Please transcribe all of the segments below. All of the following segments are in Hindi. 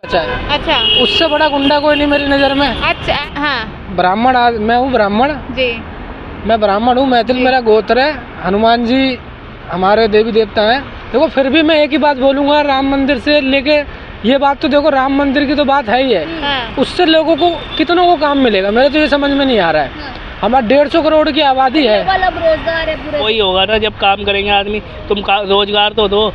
अच्छा है। अच्छा उससे बड़ा गुंडा कोई नहीं मेरी नज़र में। अच्छा हाँ ब्राह्मण मैं हूँ ब्राह्मण, जी मैं ब्राह्मण हूँ, मैथिल जी। मेरा गोत्र है। हनुमान जी हमारे देवी देवता हैं। देखो फिर भी मैं एक ही बात बोलूँगा, राम मंदिर से लेके ये बात तो देखो, राम मंदिर की तो बात है ही है, हाँ उससे लोगों को कितनों को काम मिलेगा, मेरे तो ये समझ में नहीं आ रहा है। हमारा 150 करोड़ की आबादी है। रोजगार है पूरे वही होगा ना, जब काम करेंगे आदमी, तुम रोजगार तो दो,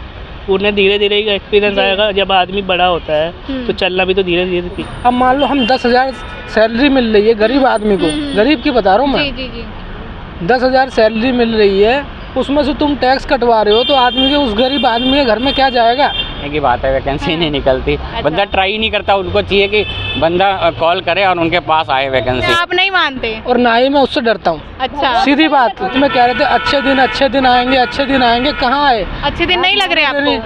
उन्हें धीरे धीरे ही एक्सपीरियंस जी। आएगा। जब आदमी बड़ा होता है तो चलना भी तो धीरे धीरे। अब मान लो हम 10,000 सैलरी मिल रही है गरीब आदमी को, गरीब की बता रहा हूँ जी मैं, जी जी 10,000 सैलरी मिल रही है, उसमें से तुम टैक्स कटवा रहे हो, तो आदमी के, उस गरीब आदमी के घर में क्या जाएगा? की बात है, वैकेंसी हाँ। नहीं निकलती। अच्छा। बंदा ट्राई ही नहीं करता, उनको चाहिए कि बंदा कॉल करे और उनके पास आए वैकेंसी। आप नहीं मानते? और ना ही मैं उससे डरता हूँ। अच्छा सीधी बात, तुम्हें कह रहे थे अच्छे दिन आएंगे, अच्छे दिन आएंगे, कहाँ आए? अच्छे दिन नहीं लग रहे आपको?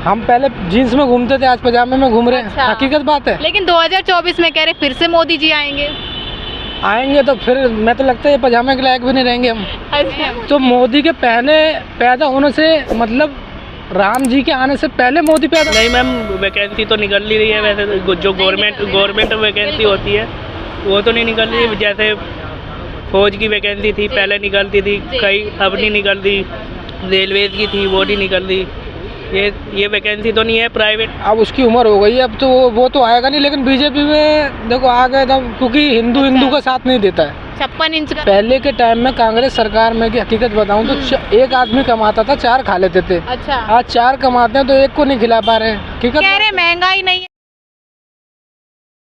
हम पहले जीन्स में घूमते थे, आज पजामे में घूम रहे हैं। अच्छा। हकीकत बात है। लेकिन 2024 में कह रहे फिर से मोदी जी आएंगे। आएंगे तो फिर मैं तो लगता है ये पजामे के लायक भी नहीं रहेंगे हम। अच्छा तो मोदी के पहले पैदा होने से मतलब राम जी के आने से पहले मोदी पैदा? नहीं मैम, वैकेंसी तो निकल ही रही है वैसे तो, जो गवर्नमेंट वैकेंसी होती है वो तो नहीं निकल रही। जैसे फौज की वैकेंसी थी पहले निकलती थी, कई अब नहीं निकलती। रेलवे की थी वो नहीं निकल रही। ये वैकेंसी तो नहीं है प्राइवेट। अब उसकी उम्र हो गई है, अब तो वो तो आएगा नहीं। लेकिन बीजेपी में देखो आ गए तब, क्योंकि हिंदू का साथ नहीं देता है। 56 इंच का। पहले के टाइम में कांग्रेस सरकार में की हकीकत बताऊं तो एक आदमी कमाता था 4 खा लेते थे। अच्छा आज 4 कमाते हैं तो एक को नहीं खिला पा रहे हैं। हकीकत कह रहे महंगाई नहीं है।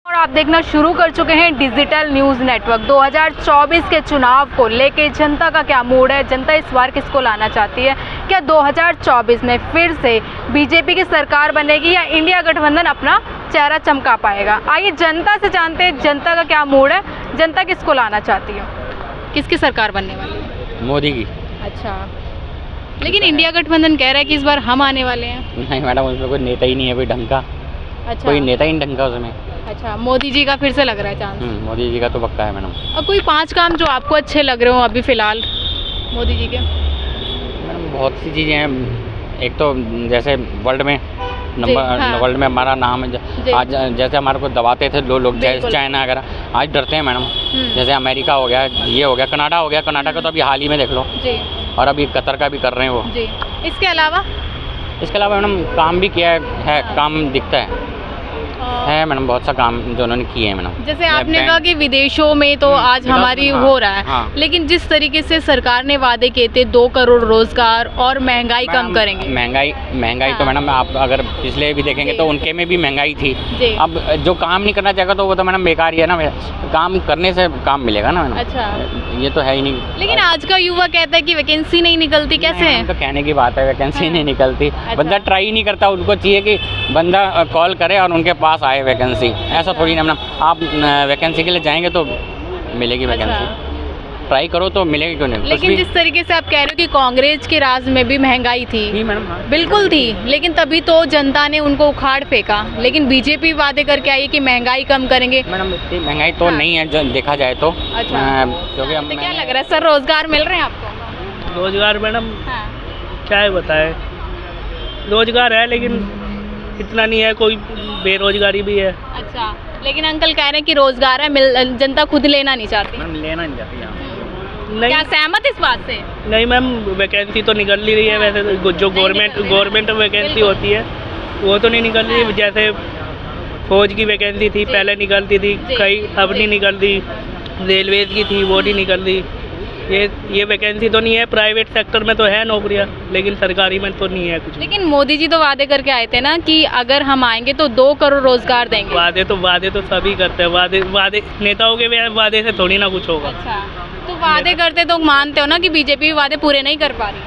और आप देखना शुरू कर चुके हैं डिजिटल न्यूज़ नेटवर्क। 2024 के चुनाव को लेके जनता का क्या मूड है, जनता इस बार किसको लाना चाहती है? क्या 2024 में फिर से बीजेपी की सरकार बनेगी या इंडिया गठबंधन अपना चेहरा चमका पाएगा? आइए जनता से जानते हैं जनता का क्या मूड है, जनता किसको लाना चाहती है, किसकी सरकार बनने वाली है? मोदी की। अच्छा, लेकिन इंडिया गठबंधन कह रहा है कि इस बार हम आने वाले हैं। नहीं मैडम, उसमें कोई नेता ही नहीं है कोई ढंग का। अच्छा कोई नेता ही नहीं ढंग का उसमें। अच्छा, मोदी जी का फिर से लग रहा है चांस। मोदी जी का तो पक्का है मैडम। और कोई 5 काम जो आपको अच्छे लग रहे हो अभी फिलहाल मोदी जी के? मैडम बहुत सी चीज़ें हैं। एक तो जैसे वर्ल्ड में हाँ। वर्ल्ड में हमारा नाम है। जी। आज जैसे हमारे को दबाते थे लोग बिल्कुल। चाइना वगैरह, आज डरते हैं मैडम। जैसे अमेरिका हो गया, ये हो गया, कनाडा हो गया। कनाडा का तो अभी हाल ही में देख लो, जी और अभी कतर का भी कर रहे हैं वो। जी। इसके अलावा इसके अलावा मैडम काम भी किया है काम दिखता है मैडम, बहुत सा काम जो उन्होंने किए हैं मैडम। जैसे आपने कहा कि विदेशों में तो आज हमारी हो रहा है, हाँ। लेकिन जिस तरीके से सरकार ने वादे किए थे 2 करोड़ रोजगार और महंगाई कम करेंगे। महंगाई तो हाँ। मैडम आप अगर पिछले भी देखेंगे तो उनके में भी महंगाई थी। जी। अब जो काम नहीं करना चाहेगा तो वो तो मैडम बेकार ही है ना। काम करने से काम मिलेगा ना मैडम। अच्छा, ये तो है ही नहीं। लेकिन आज का युवा कहता है कि वैकेंसी नहीं निकलती, कैसे है? तो कहने की बात है, वैकेंसी हाँ। नहीं निकलती। अच्छा। बंदा ट्राई ही नहीं करता, उनको चाहिए कि बंदा कॉल करे और उनके पास आए वैकेंसी। ऐसा थोड़ी ना मैडम, आप वैकेंसी के लिए जाएंगे तो मिलेगी वैकेंसी। अच्छा। ट्राई करो तो मिलेगी, क्यों नहीं? लेकिन जिस तरीके से आप कह रहे हो कि कांग्रेस के राज में भी महंगाई थी, मैडम बिल्कुल थी, लेकिन तभी तो जनता ने उनको उखाड़ फेंका। लेकिन बीजेपी वादे करके आई है कि महंगाई कम करेंगे। मैडम इतनी महंगाई तो हाँ। नहीं है जो देखा जाए तो। अच्छा। क्योंकि तो क्या लग रहा है सर, रोजगार मिल रहे हैं आपको? रोजगार मैडम हाँ। क्या है बताए, रोजगार है लेकिन इतना नहीं है, कोई बेरोजगारी भी है। अच्छा, लेकिन अंकल कह रहे हैं कि रोजगार है, जनता खुद लेना नहीं चाहती। मैडम लेना नहीं चाहती यहाँ। नहीं क्या सहमत इस बात से? नहीं मैम, वैकेंसी तो निकल ही रही है वैसे तो, जो गवर्नमेंट वैकेंसी होती है वो तो नहीं निकल रही। जैसे फौज की वैकेंसी थी पहले निकलती थी, कई अब नहीं निकल रही। रेलवे की थी वो नहीं निकल रही। ये वैकेंसी तो नहीं है, प्राइवेट सेक्टर में तो है नौकरियां, लेकिन सरकारी में तो नहीं है कुछ। लेकिन मोदी जी तो वादे करके आए थे ना कि अगर हम आएंगे तो 2 करोड़ रोजगार देंगे। वादे तो सभी करते हैं। वादे नेताओं के वादे से थोड़ी ना कुछ होगा। अच्छा, तो वादे करते तो मानते हो ना कि बीजेपी वादे पूरे नहीं कर पा रही?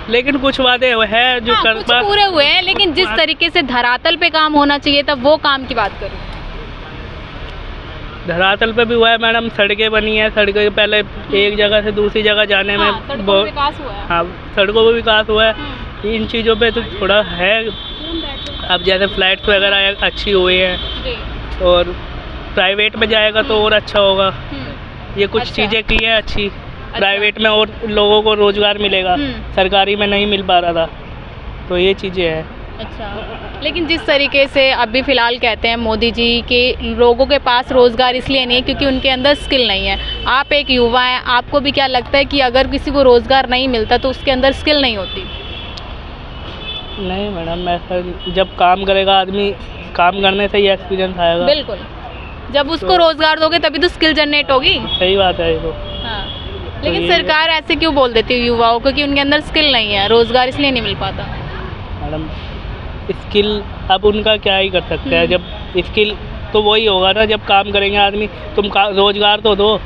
लेकिन कुछ वादे है जो हाँ, कर कुछ पूरे हुए हैं, लेकिन जिस तरीके से धरातल पे काम होना चाहिए था वो काम की बात करूँ। धरातल पे भी हुआ है मैडम, सड़कें बनी है। सड़कें पहले एक जगह से दूसरी जगह जाने में सड़कों में विकास हुआ है। हाँ, सड़कों में विकास हुआ है। इन चीज़ों पे तो थोड़ा है। अब जैसे फ्लाइट्स वगैरह अच्छी हुई है, जी। और प्राइवेट में जाएगा तो और अच्छा होगा। ये कुछ अच्छा। चीज़ें की है अच्छी। प्राइवेट में और लोगों को रोजगार मिलेगा, सरकारी में नहीं मिल पा रहा था, तो ये चीज़ें हैं। अच्छा, लेकिन जिस तरीके से अभी फ़िलहाल कहते हैं मोदी जी कि लोगों के पास रोज़गार इसलिए नहीं है क्योंकि उनके अंदर स्किल नहीं है। आप एक युवा हैं, आपको भी क्या लगता है कि अगर किसी को रोज़गार नहीं मिलता तो उसके अंदर स्किल नहीं होती? नहीं मैडम, ऐसा जब काम करेगा आदमी, काम करने से ही एक्सपीरियंस आएगा। बिल्कुल, जब उसको रोज़गार दोगे तभी तो स्किल जनरेट होगी। सही बात है ये तो। हाँ, लेकिन ये- सरकार ऐसे क्यों बोल देती है युवाओं को कि उनके अंदर स्किल नहीं है, रोज़गार इसलिए नहीं मिल पाता? मैडम स्किल अब उनका क्या ही कर सकते हैं, जब स्किल तो वही होगा ना जब काम करेंगे आदमी। तुम रोजगार तो दो,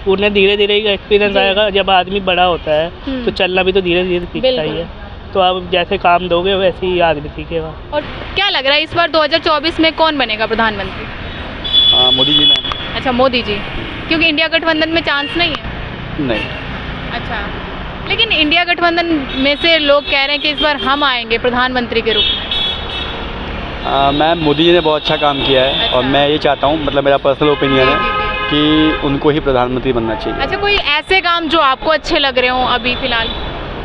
उन्हें धीरे धीरे ही एक्सपीरियंस जी। आएगा। जब आदमी बड़ा होता है तो चलना भी तो धीरे धीरे सीखता ही बिल्कुल। है। तो अब जैसे काम दोगे वैसे ही आदमी सीखेगा। और क्या लग रहा है इस बार 2024 में कौन बनेगा प्रधानमंत्री? मोदी जी मैम। अच्छा, मोदी जी, क्योंकि इंडिया गठबंधन में चांस नहीं है। नहीं, अच्छा, लेकिन इंडिया गठबंधन में से लोग कह रहे हैं कि इस बार हम आएंगे प्रधानमंत्री के रूप में। मैम मोदी जी ने बहुत अच्छा काम किया है। अच्छा। और मैं ये चाहता हूँ, मतलब मेरा पर्सनल ओपिनियन है जी। कि उनको ही प्रधानमंत्री बनना चाहिए। अच्छा, कोई ऐसे काम जो आपको अच्छे लग रहे हो अभी फिलहाल?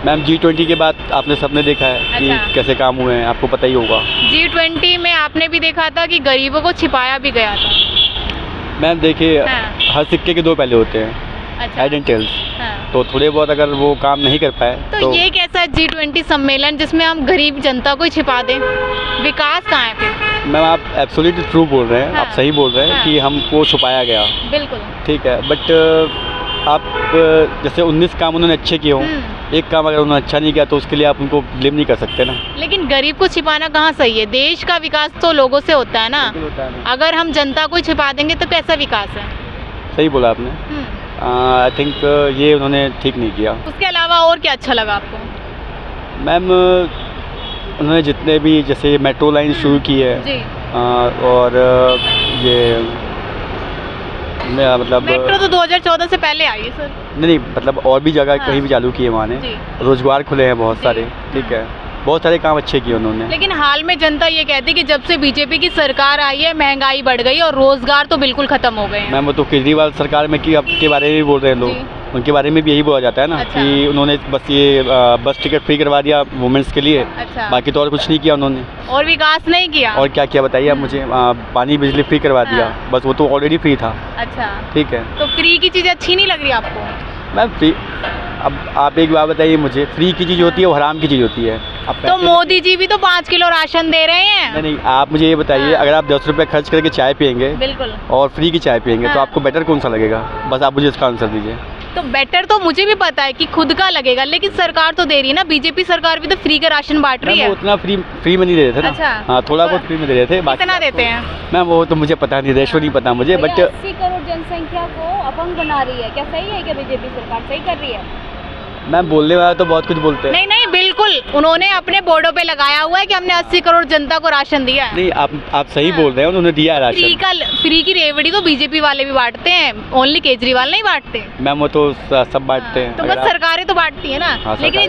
मैम G20 के बाद आपने सबने देखा है अच्छा। कि कैसे काम हुए हैं, आपको पता ही होगा। G20 में आपने भी देखा था कि गरीबों को छिपाया भी गया था। मैम देखिए, हाँ। हर सिक्के के दो पहलू होते हैं, अच्छा, हेड एंड टेल्स। हाँ। तो थोड़े बहुत अगर वो काम नहीं कर पाए तो ये कैसा G20 सम्मेलन जिसमें हम गरीब जनता को ही छिपा दें? विकास कहाँ है फिर? मैम आप एब्सोल्युटली ट्रू बोल रहे हैं, हाँ। आप सही बोल रहे हैं हाँ। कि हमको छुपाया गया, बिल्कुल। ठीक है। बट आप जैसे 19 काम उन्होंने अच्छे किए हों, एक काम अगर उन्होंने अच्छा नहीं किया तो उसके लिए आप उनको ब्लेम नहीं कर सकते ना। लेकिन गरीब को छिपाना कहाँ सही है? देश का विकास तो लोगों से होता है ना। अगर हम जनता को ही छिपा देंगे तो कैसा विकास है? सही बोला आपने। आई थिंक ये उन्होंने ठीक नहीं किया। उसके अलावा और क्या अच्छा लगा आपको? मैम उन्होंने जितने भी जैसे मेट्रो लाइन शुरू की है, जी, और ये मतलब मेट्रो तो 2014 से पहले आई है सर। नहीं मतलब और भी जगह हाँ। कहीं भी चालू किए वहाँ ने, जी। रोजगार खुले हैं बहुत जी। सारे, ठीक है, बहुत सारे काम अच्छे किए उन्होंने। लेकिन हाल में जनता ये कहती है कि जब से बीजेपी की सरकार आई है महंगाई बढ़ गई और रोजगार तो बिल्कुल खत्म हो गए हैं। मैम वो तो केजरीवाल सरकार में की के बारे में भी बोल रहे हैं जी। लोग, उनके बारे में भी यही बोला जाता है ना। अच्छा। कि उन्होंने बस ये बस टिकट फ्री करवा दिया वुमेंस के लिए, अच्छा, बाकी तो और कुछ नहीं किया उन्होंने। और विकास नहीं किया? और क्या किया बताइए आप मुझे। पानी बिजली फ्री करवा दिया, हाँ। बस वो तो ऑलरेडी फ्री था, अच्छा, ठीक है। तो फ्री की चीज़ अच्छी नहीं लग रही आपको? मैम फ्री, अब आप एक बात बताइए मुझे, फ्री की चीज़ होती है वो हराम की चीज़ होती है। अब तो पैसे- मोदी जी भी तो 5 किलो राशन दे रहे हैं। नहीं नहीं, आप मुझे ये बताइए, हाँ। अगर आप 10 रुपये खर्च करके चाय पियेंगे बिल्कुल। और फ्री की चाय पियेंगे तो हाँ। आपको बेटर कौन सा लगेगा? बस आप मुझे इसका आंसर दीजिए। तो बेटर तो मुझे भी पता है कि खुद का लगेगा, लेकिन सरकार तो दे रही है ना, बीजेपी सरकार भी तो फ्री का राशन बांट रही मैम है। वो उतना फ्री में नहीं दे रहे थे ना। अच्छा। हाँ, थोड़ा बहुत फ्री में दे रहे थे, बाकी कितना देते हैं? मैम वो तो मुझे पता नहीं, रेशो नहीं पता मुझे, बट 80 करोड़ जनसंख्या को अपंग बना रही है, क्या सही है? क्या बीजेपी सरकार सही कर रही है? मैम बोलने वाला तो बहुत कुछ बोलते हैं। नहीं नहीं, बिल्कुल उन्होंने अपने बोर्डों पे लगाया हुआ है कि हमने 80 करोड़ जनता को राशन दिया है। नहीं, आप सही हाँ। बोल रहे हैं, उन्होंने दिया है फ्री राशन। फ्री की रेवड़ी तो बीजेपी वाले भी बांटते हैं, ओनली केजरीवाल नहीं बांटते। मैम वो तो सब बांटते हैं। तो अगर बस आप- सरकारें तो बांटती है ना। हाँ, लेकिन ये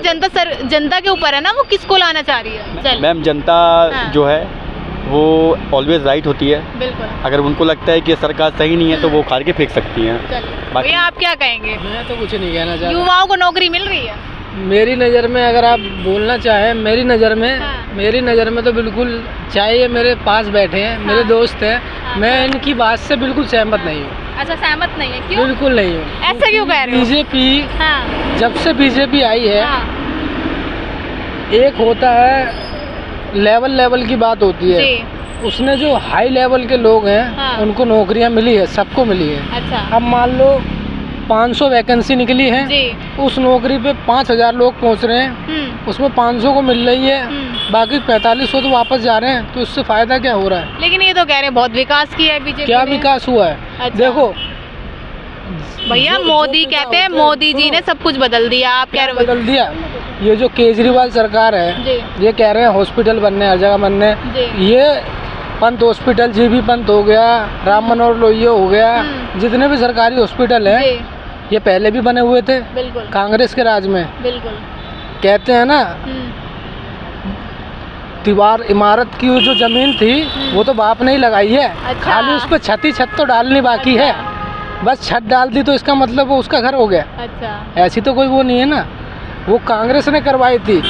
जनता के ऊपर है ना, वो किसको लाना चाह रही है। चल, मैम जनता हाँ। जो है वो ऑलवेज राइट होती है। बिल्कुल। अगर उनको लगता है कि सरकार सही नहीं है तो वो उखाड़ के फेंक सकती हैं। चलिए, बाकी- भैया आप क्या कहेंगे? मैं तो कुछ नहीं कहना चाहता। युवाओं को नौकरी मिल रही है? मेरी नज़र में अगर आप बोलना चाहें, मेरी नज़र में हाँ। मेरी नज़र में तो बिल्कुल, चाहे ये मेरे पास बैठे हैं, मेरे हाँ। दोस्त हैं, हाँ। मैं इनकी बात से बिल्कुल सहमत नहीं हूँ, अच्छा, सहमत नहीं है? क्यों? बिल्कुल नहीं हूँ। ऐसा क्यों कह रहे हो? बीजेपी, हाँ, जब से बीजेपी आई है, हाँ, एक होता है लेवल की बात होती है। जी, उसने जो हाई लेवल के लोग हैं हाँ। उनको नौकरियां मिली है, सबको मिली है। अच्छा, अब मान लो 500 वैकेंसी निकली है, जी, उस नौकरी पे 5000 लोग पहुंच रहे हैं, उसमें 500 को मिल रही है, बाकी 4500 तो वापस जा रहे हैं, तो इससे फायदा क्या हो रहा है? लेकिन ये तो कह रहे हैं बहुत विकास किया है बीजेपी क्या ने। विकास हुआ है? अच्छा। देखो भैया जो- मोदी जो कहते हैं सुनो, मोदी जी ने सब कुछ बदल दिया, आप कह क्या रहे हो? बदल दिया? ये जो केजरीवाल सरकार है, जी, ये कह रहे हैं हॉस्पिटल बनने, हर जगह बनने। जी, ये पंत हॉस्पिटल, जीबी पंत हो गया, राम मनोहर लोहिया हो गया, जितने भी सरकारी हॉस्पिटल हैं, जी, ये पहले भी बने हुए थे बिल्कुल, कांग्रेस के राज में। बिल्कुल। कहते हैं ना, दीवार इमारत की वो जो जमीन थी वो तो बाप ने ही लगाई है, अच्छा। खाली उस पर छत तो डालनी बाकी है, बस छत डाल दी तो इसका मतलब वो उसका घर हो गया। अच्छा, ऐसी तो कोई वो नहीं है ना, वो कांग्रेस ने करवाई थी।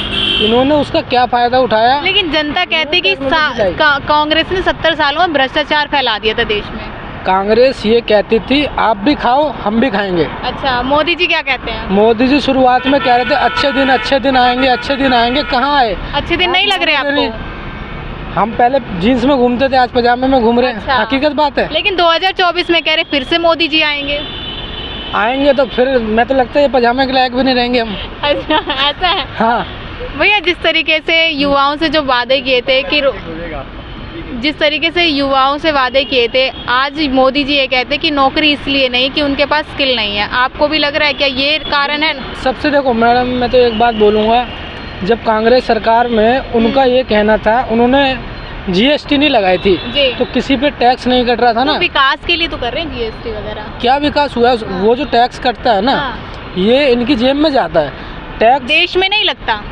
इन्होंने उसका क्या फायदा उठाया? लेकिन जनता कहती कि कांग्रेस ने 70 सालों में भ्रष्टाचार फैला दिया था देश में। कांग्रेस ये कहती थी आप भी खाओ हम भी खाएंगे। अच्छा, मोदी जी क्या कहते हैं? मोदी जी शुरुआत में कह रहे थे अच्छे दिन आएंगे, अच्छे दिन आएंगे। कहाँ आए? अच्छे दिन नहीं लग रहे आपको? हम पहले जीन्स में घूमते थे, आज पजामे में घूम रहे हैं। अच्छा। हकीकत बात है। लेकिन 2024 में कह रहे फिर से मोदी जी आएंगे तो फिर मैं तो लगता है ये पजामे के लायक भी नहीं रहेंगे हम। अच्छा, ऐसा है। हाँ भैया, जिस तरीके से युवाओं से जो वादे किए थे कि आज मोदी जी ये कहते कि नौकरी इसलिए नहीं कि उनके पास स्किल नहीं है। आपको भी लग रहा है क्या ये कारण है? सबसे देखो मैडम, मैं तो एक बात बोलूँगा, जब कांग्रेस सरकार में उनका ये कहना था, उन्होंने जीएसटी नहीं लगाई थी जी। तो किसी पे टैक्स नहीं कट रहा था ना। तो विकास के लिए तो कर रहे हैं जीएसटी वगैरह। क्या विकास हुआ? वो जो टैक्स कटता है ना, ये इनकी जेब में जाता है। टैक्स देश में नहीं लगता।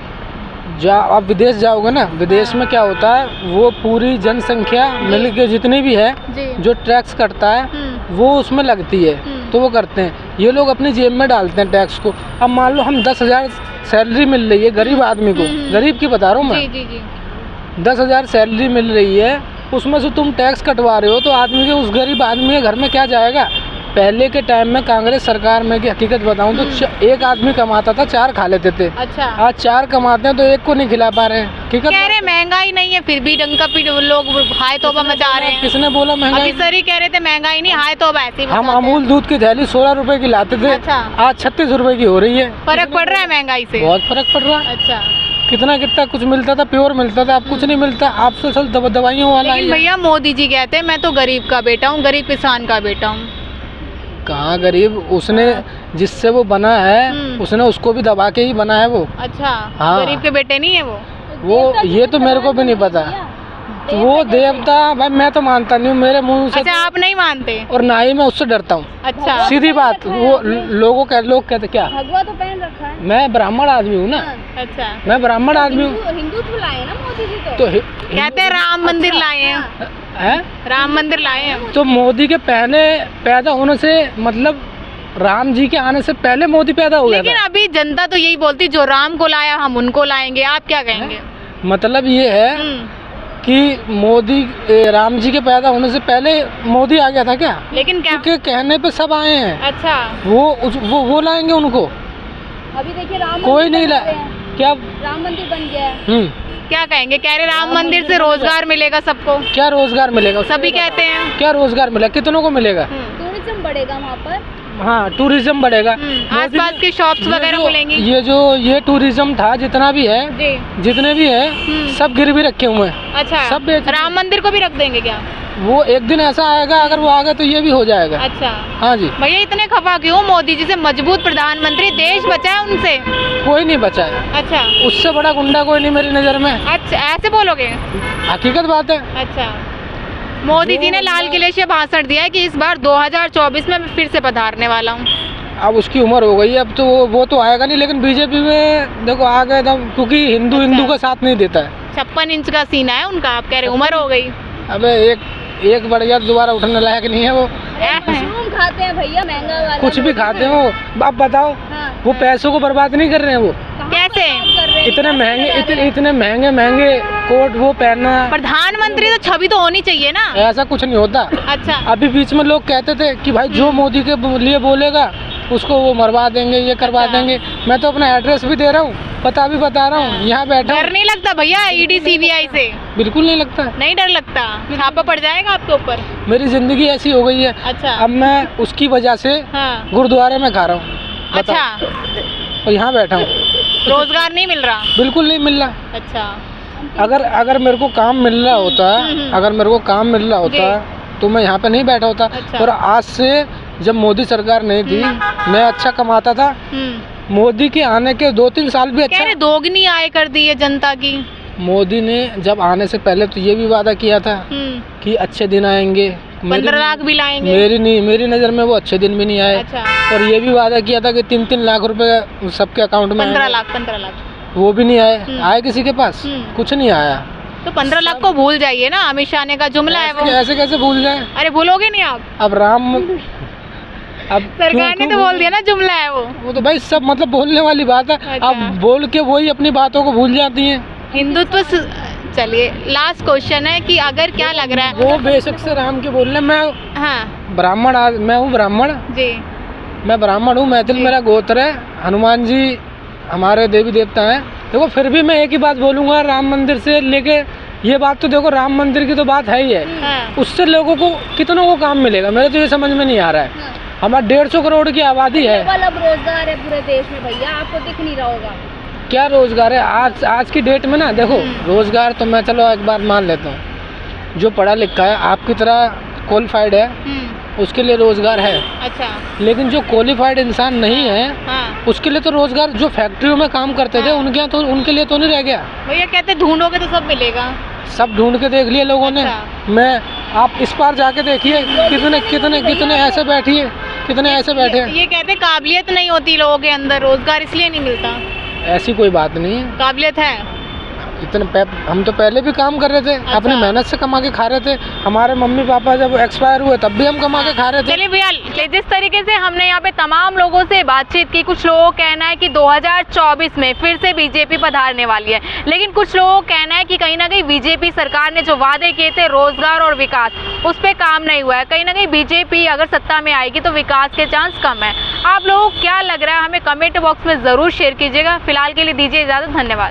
आप विदेश जाओगे ना, विदेश में क्या होता है, वो पूरी जनसंख्या मिल के जितनी भी है जो टैक्स कटता है वो उसमें लगती है, तो वो करते हैं। ये लोग अपनी जेब में डालते हैं टैक्स को। अब मान लो हम 10,000 सैलरी मिल रही है गरीब आदमी को, गरीब की बता रहा हूँ मैं, 10,000 सैलरी मिल रही है, उसमें से तुम टैक्स कटवा रहे हो तो आदमी के, उस गरीब आदमी के घर में क्या जाएगा? पहले के टाइम में कांग्रेस सरकार में की हकीकत बताऊं तो एक आदमी कमाता था 4 खा लेते थे। अच्छा। आज 4 कमाते हैं तो एक को नहीं खिला पा रहे हैं। कह रहे महंगाई नहीं है फिर भी डंका पीट लोग हाय तौबा मचा रहे हैं। किसने बोला महंगाई? अभी सर ही कह रहे थे महंगाई नहीं, हाय तौबा ऐसी। हम अमूल दूध की थैली 16 रुपए की लाते थे। अच्छा। आज 36 रुपए की हो रही है। फर्क पड़ रहा है महंगाई से? बहुत फर्क पड़ रहा है। अच्छा। कितना कुछ मिलता था, प्योर मिलता था, अब कुछ नहीं मिलता। आपसे सब दवाइयों वाला। लेकिन भैया मोदी जी कहते हैं मैं तो गरीब का बेटा हूँ, गरीब किसान का बेटा हूँ। कहाँ गरीब? उसने जिससे वो बना है उसने उसको भी दबा के ही बना है वो। अच्छा। हाँ। गरीब के बेटे नहीं है वो ये तो मेरे को भी नहीं पता। वो देवता भाई मैं तो मानता नहीं हूँ मेरे मुंह से। अच्छा, आप नहीं मानते? और ना ही मैं उससे डरता हूँ। अच्छा। सीधी बात। वो लोग कहते क्या भगवा तो पहन रखा है। मैं ब्राह्मण आदमी हूँ ना। अच्छा। मैं ब्राह्मण आदमी हूँ। हिंदुत्व लाए ना मोदी जी तो कहते हैं राम मंदिर लाए हैं। राम मंदिर लाए हैं। तो मोदी के पैदा होने से मतलब राम जी के आने से पहले मोदी पैदा हो गया। लेकिन अभी जनता तो यही बोलती जो राम को लाया हम उनको लाएंगे। आप क्या कहेंगे? मतलब ये है कि मोदी राम जी के पैदा होने से पहले मोदी आ गया था क्या? लेकिन क्या उनके कहने पे सब आए हैं। अच्छा। वो लाएंगे उनको। अभी देखिए राम कोई नहीं ला क्या राम मंदिर बन गया है। क्या कहेंगे? कह रहे राम मंदिर से रोजगार मिलेगा सबको। क्या रोजगार मिलेगा? सभी कहते हैं। क्या रोजगार मिलेगा? कितनों को मिलेगा? टूरिज्म बढ़ेगा वहाँ पर। हाँ, टूरिज्म बढ़ेगा। आसपास के शॉप्स वगैरह खुलेंगी। ये टूरिज्म था जितना भी है जी। जितने भी है सब गिरवी रखे हुए हैं। अच्छा। सब राम मंदिर को भी रख देंगे क्या? वो एक दिन ऐसा आएगा, अगर वो आ गया तो ये भी हो जाएगा। अच्छा। हाँ जी। भैया इतने खफा क्यों? मोदी जी से मजबूत प्रधानमंत्री, देश बचा है उनसे। कोई नहीं बचा है। अच्छा। उससे बड़ा गुंडा कोई नहीं मेरी नजर में। अच्छा, ऐसे बोलोगे? हकीकत बात है। अच्छा। मोदी जी ने लाल किले से भाषण दिया है कि इस बार 2024 में मैं फिर से पधारने वाला हूँ। अब उसकी उम्र हो गई है, अब तो वो तो आएगा नहीं। लेकिन बीजेपी में देखो आ गए एकदम, क्योंकि हिंदू का साथ नहीं देता है। 56 इंच का सीना है उनका। आप कह रहे उम्र हो गई। अबे एक बढ़ गया दोबारा उठने लायक नहीं है वो। मशरूम खाते हैं भैया, महंगा वाला। कुछ भी खाते हो। आप बताओ। वो पैसों को बर्बाद नहीं कर रहे हैं। वो कैसे? इतने महंगे कोट वो पहनना। प्रधानमंत्री तो छवि तो होनी चाहिए ना। ऐसा कुछ नहीं होता। अच्छा। अभी बीच में लोग कहते थे कि भाई जो मोदी के लिए बोलेगा उसको वो मरवा देंगे, ये करवा देंगे। मैं तो अपना एड्रेस भी दे रहा हूँ, पता भी बता रहा हूँ, यहाँ बैठा। डर नहीं लगता भैया ईडी सीबीआई से? बिल्कुल नहीं लगता। नहीं डर लगता? छापा पड़ जाएगा आपके ऊपर। मेरी जिंदगी ऐसी हो गई है। अच्छा। अब मैं उसकी वजह से गुरुद्वारे में खा रहा हूँ। अच्छा। और यहाँ बैठा हूँ। रोजगार नहीं मिल रहा? बिल्कुल नहीं मिल रहा। अच्छा। अगर मेरे को काम मिल रहा होता तो मैं यहाँ पे नहीं बैठा होता। अच्छा। और आज से जब मोदी सरकार नहीं थी मैं अच्छा कमाता था। मोदी के आने के 2-3 साल भी अच्छा। दोगुनी आय कर दी है जनता की। मोदी ने जब आने से पहले तो ये भी वादा किया था कि अच्छे दिन आएंगे, 15 लाख भी लाएंगे। मेरी नज़र में वो अच्छे दिन भी नहीं आए। अच्छा। और ये भी वादा किया था कि 3-3 लाख रुपए सबके अकाउंट में। 15 लाख वो भी नहीं आए। आए किसी के पास? कुछ नहीं आया। तो 15 लाख को भूल जाइए ना, अमित शाह ने का जुमला है वो। ऐसे कैसे भूल जाए? अरे भूलोगे नहीं आप? अब अब सरकार ने तो बोल दिया ना, जुमला है वो तो भाई सब मतलब बोलने वाली बात है। अच्छा। अब बोल के वही अपनी बातों को भूल जाती हैं। हिंदुत्व चलिए लास्ट क्वेश्चन है कि अगर क्या लग रहा है वो बेशक से राम के बोलने, मैं हाँ ब्राह्मण, मैं हूँ ब्राह्मण, जी मैं ब्राह्मण हूँ, मैथिल मेरा गोत्र है, हनुमान जी हमारे देवी देवता हैं। देखो फिर भी मैं एक ही बात बोलूँगा, राम मंदिर से लेके ये बात तो देखो, राम मंदिर की तो बात है ही है, हाँ उससे लोगों को कितनों को काम मिलेगा, मेरे तो ये समझ में नहीं आ रहा है। हमारा 150 करोड़ की आबादी है, अब रोजगार है पूरे देश में भैया, आपको दिख नहीं रहा होगा। क्या रोजगार है आज की डेट में ना। देखो रोजगार तो मैं चलो एक बार मान लेता हूँ, जो पढ़ा लिखा है आपकी तरह क्वालिफाइड है उसके लिए रोजगार है। अच्छा लेकिन जो क्वालिफाइड इंसान नहीं है हाँ उसके लिए तो रोजगार, जो फैक्ट्रियों में काम करते थे उनके यहाँ तो, उनके लिए तो नहीं रह गया। भैया कहते ढूंढोगे तो सब मिलेगा। सब ढूंढ के देख लिए लोगों ने। अच्छा। मैं आप इस पार जाके देखिए कितने कितने कितने ऐसे बैठिए, कितने ऐसे बैठे हैं। ये कहते काबिलियत नहीं होती लोगों के अंदर, रोजगार इसलिए नहीं मिलता। ऐसी कोई बात नहीं है, काबिलियत है। हम तो पहले भी काम कर रहे थे, अपनी मेहनत से कमा के खा रहे थे। हमारे मम्मी पापा जब एक्सपायर हुए तब भी हम कमा के खा रहे थे। चलिए भैया, जिस तरीके से हमने यहाँ पे तमाम लोगों से बातचीत की, कुछ लोगों का कहना है कि 2024 में फिर से बीजेपी पधारने वाली है, लेकिन कुछ लोगों का कहना है कि कहीं ना कहीं बीजेपी सरकार ने जो वादे किए थे रोजगार और विकास, उस पर काम नहीं हुआ है। कहीं ना कहीं बीजेपी अगर सत्ता में आएगी तो विकास के चांस कम है। आप लोगों को क्या लग रहा है हमें कमेंट बॉक्स में ज़रूर शेयर कीजिएगा। फिलहाल के लिए दीजिए इजाज़त, धन्यवाद।